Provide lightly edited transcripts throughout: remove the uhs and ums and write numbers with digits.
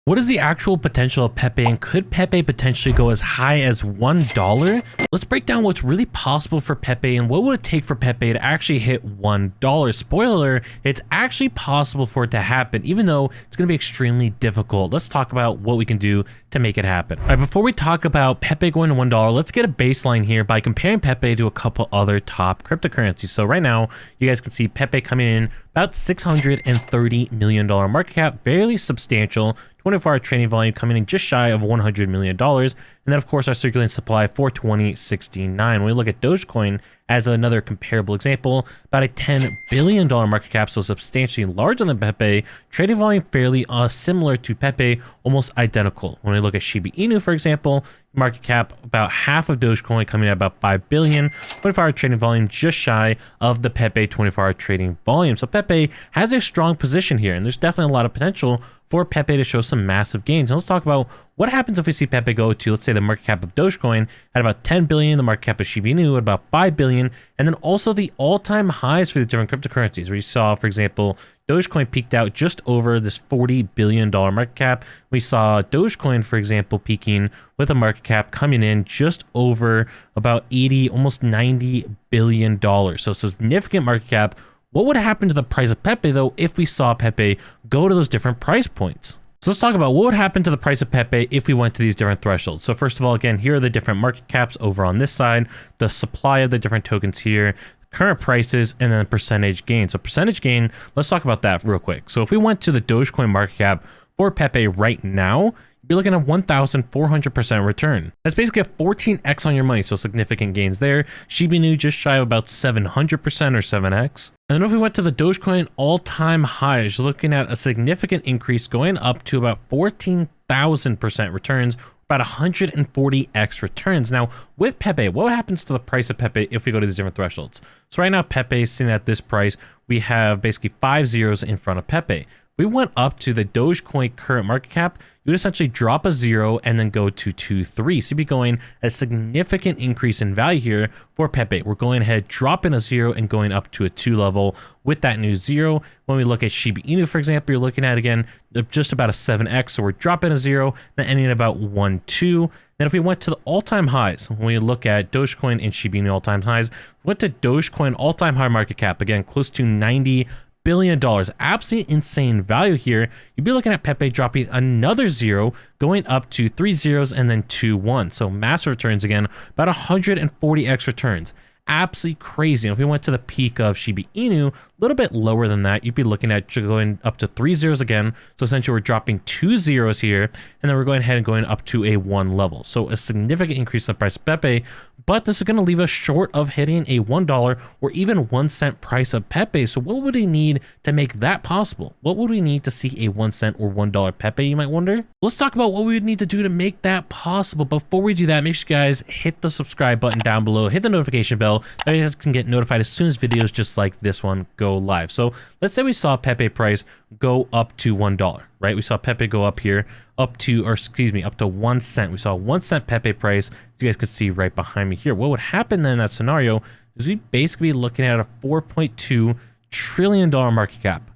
What is the actual potential of Pepe, and could Pepe potentially go as high as $1? Let's break down what's really possible for Pepe and what would it take for Pepe to actually hit $1. Spoiler, it's actually possible for it to happen, even though it's going to be extremely difficult. Let's talk about what we can do to make it happen. All right, before we talk about Pepe going to $1, let's get a baseline here by comparing Pepe to a couple other top cryptocurrencies. So right now, you guys can see Pepe coming in about $630 million market cap, fairly substantial. 24-hour trading volume coming in just shy of $100 million. And then, of course, our circulating supply, 420.69. When we look at Dogecoin as another comparable example, about a $10 billion market cap, so substantially larger than Pepe. Trading volume fairly similar to Pepe, almost identical. When we look at Shiba Inu, for example, market cap about half of Dogecoin, coming at about $5 billion. 24-hour trading volume just shy of the Pepe 24-hour trading volume. So Pepe has a strong position here, and there's definitely a lot of potential for Pepe to show some massive gains. And let's talk about what happens if we see Pepe go to, let's say, the market cap of Dogecoin at about 10 billion, the market cap of Shiba Inu at about 5 billion, and then also the all-time highs for the different cryptocurrencies, where you saw, for example, Dogecoin peaked out just over this $40 billion market cap. We saw Dogecoin, for example, peaking with a market cap coming in just over about 80, almost $90 billion. So significant market cap. What would happen to the price of Pepe, though, if we saw Pepe go to those different price points? So let's talk about what would happen to the price of Pepe if we went to these different thresholds. So first of all, again, here are the different market caps over on this side, the supply of the different tokens here, current prices, and then percentage gain. So percentage gain, let's talk about that real quick. So if we went to the Dogecoin market cap for Pepe right now, you'd be looking at 1,400% return. That's basically a 14x on your money, so significant gains there. Shiba Inu just shy of about 700% or 7x. And then if we went to the Dogecoin all-time highs, you're looking at a significant increase going up to about 14,000% returns, about 140x returns. Now, with Pepe, what happens to the price of Pepe if we go to these different thresholds? So right now, Pepe is sitting at this price. We have basically 5 zeros in front of Pepe. If we went up to the Dogecoin current market cap, you would essentially drop a 0 and then go to 2.3. So you'd be going a significant increase in value here for Pepe. We're going ahead, dropping a 0 and going up to a 2 level with that new 0. When we look at Shiba Inu, for example, you're looking at, again, just about a 7x. So we're dropping a 0, then ending at about 1.2. Then if we went to the all-time highs, when we look at Dogecoin and Shiba Inu all-time highs, went to Dogecoin all-time high market cap, again, close to $90 billion. Absolutely insane value here. You'd be looking at Pepe dropping another 0, going up to 3 zeros and then 2 1. So massive returns again, about 140x returns. Absolutely crazy. And if we went to the peak of Shiba Inu, a little bit lower than that, you'd be looking at going up to 3 zeros again. So essentially we're dropping 2 zeros here, and then we're going ahead and going up to a 1 level. So a significant increase in the price of Pepe, but this is going to leave us short of hitting a $1 or even 1 cent price of Pepe. So what would we need to make that possible? What would we need to see a 1 cent or $1 Pepe, you might wonder? Let's talk about what we would need to do to make that possible. Before we do that, make sure you guys hit the subscribe button down below, hit the notification bell, that you guys can get notified as soon as videos just like this one go live. So let's say we saw Pepe price go up to $1, right? We saw Pepe go up here, up to 1 cent. We saw 1 cent Pepe price, as you guys can see right behind me here. What would happen then in that scenario is we'd basically be looking at a $4.2 trillion market cap.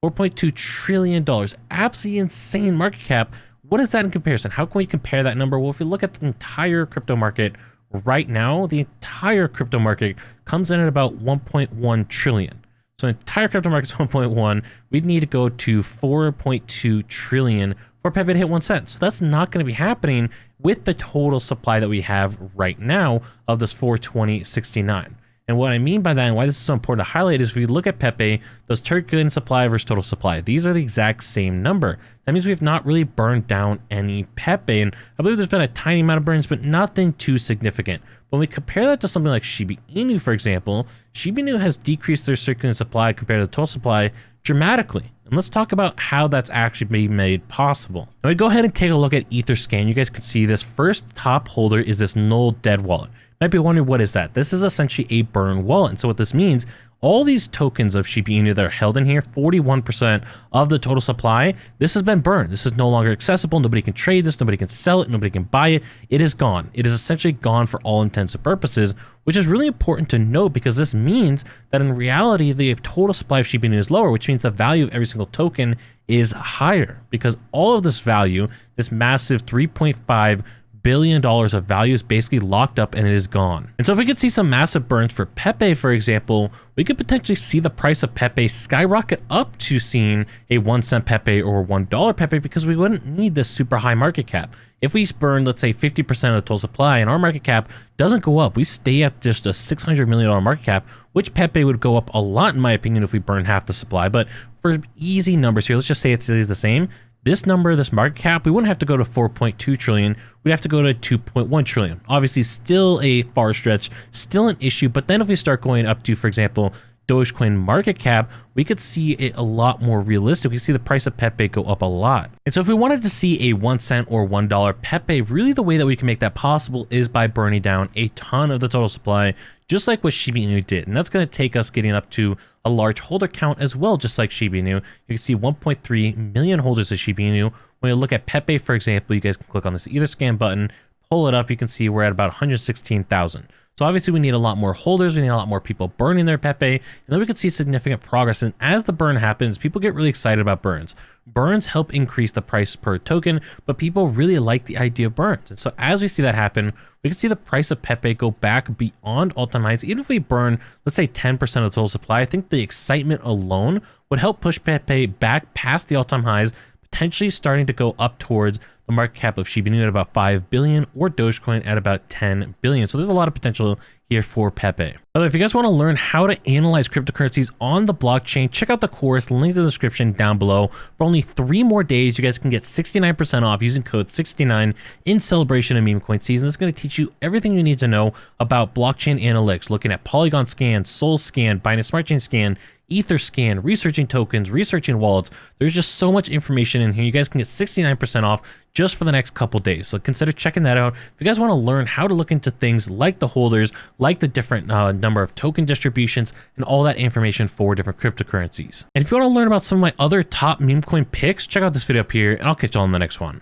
$4.2 trillion, absolutely insane market cap. What is that in comparison? How can we compare that number? Well, if we look at the entire crypto market right now, the entire crypto market comes in at about 1.1 trillion. So the entire crypto market is 1.1. We'd need to go to 4.2 trillion for Pepe to hit 1 cent. So that's not going to be happening with the total supply that we have right now of this 420.69. And what I mean by that and why this is so important to highlight is if we look at Pepe, those token supply versus total supply, these are the exact same number. That means we've not really burned down any Pepe. And I believe there's been a tiny amount of burns, but nothing too significant. When we compare that to something like Shiba Inu, for example, Shiba Inu has decreased their circulating supply compared to the total supply dramatically. And let's talk about how that's actually being made possible. Now we go ahead and take a look at Etherscan. You guys can see this first top holder is this null dead wallet. Might be wondering, what is that? This is essentially a burn wallet. And so what this means, all these tokens of Shiba Inu that are held in here, 41% of the total supply, this has been burned. This is no longer accessible. Nobody can trade this. Nobody can sell it. Nobody can buy it. It is gone. It is essentially gone for all intents and purposes, which is really important to note because this means that in reality, the total supply of Shiba Inu is lower, which means the value of every single token is higher because all of this value, this massive $3.5 billion of value is basically locked up and it is gone. And so if we could see some massive burns for Pepe, for example, we could potentially see the price of Pepe skyrocket up to seeing a 1 cent Pepe or $1 Pepe because we wouldn't need this super high market cap. If we burn, let's say 50% of the total supply and our market cap doesn't go up, we stay at just a $600 million market cap, which Pepe would go up a lot in my opinion if we burn half the supply. But for easy numbers here, let's just say it stays the same. This number, this market cap, we wouldn't have to go to 4.2 trillion. We'd have to go to 2.1 trillion. Obviously, still a far stretch, still an issue. But then if we start going up to, for example, Dogecoin market cap, we could see it a lot more realistic. We see the price of Pepe go up a lot. And so if we wanted to see a 1 cent or $1 Pepe, really the way that we can make that possible is by burning down a ton of the total supply, just like what Shiba Inu did. And that's going to take us getting up to a large holder count as well, just like Shiba Inu. You can see 1.3 million holders of Shiba Inu. When you look at Pepe, for example, you guys can click on this Etherscan button, pull it up, you can see we're at about 116,000. So obviously we need a lot more holders, we need a lot more people burning their Pepe, and then we could see significant progress. And as the burn happens, people get really excited about burns. Burns help increase the price per token, but people really like the idea of burns. And so as we see that happen, we can see the price of Pepe go back beyond all-time highs. Even if we burn, let's say 10% of the total supply, I think the excitement alone would help push Pepe back past the all-time highs, potentially starting to go up towards the market cap of Shiba Inu at about 5 billion or Dogecoin at about 10 billion. So there's a lot of potential here for Pepe. By the way, if you guys want to learn how to analyze cryptocurrencies on the blockchain, check out the course, link in the description down below. For only 3 more days, you guys can get 69% off using code 69 in celebration of meme coin season. This is going to teach you everything you need to know about blockchain analytics, looking at Polygon scan, Sol scan, Binance Smart Chain scan, Ether scan, researching tokens, researching wallets. There's just so much information in here. You guys can get 69% off just for the next couple days. So consider checking that out. If you guys want to learn how to look into things like the holders, like the different number of token distributions, and all that information for different cryptocurrencies. And if you want to learn about some of my other top meme coin picks, check out this video up here, and I'll catch you all in the next one.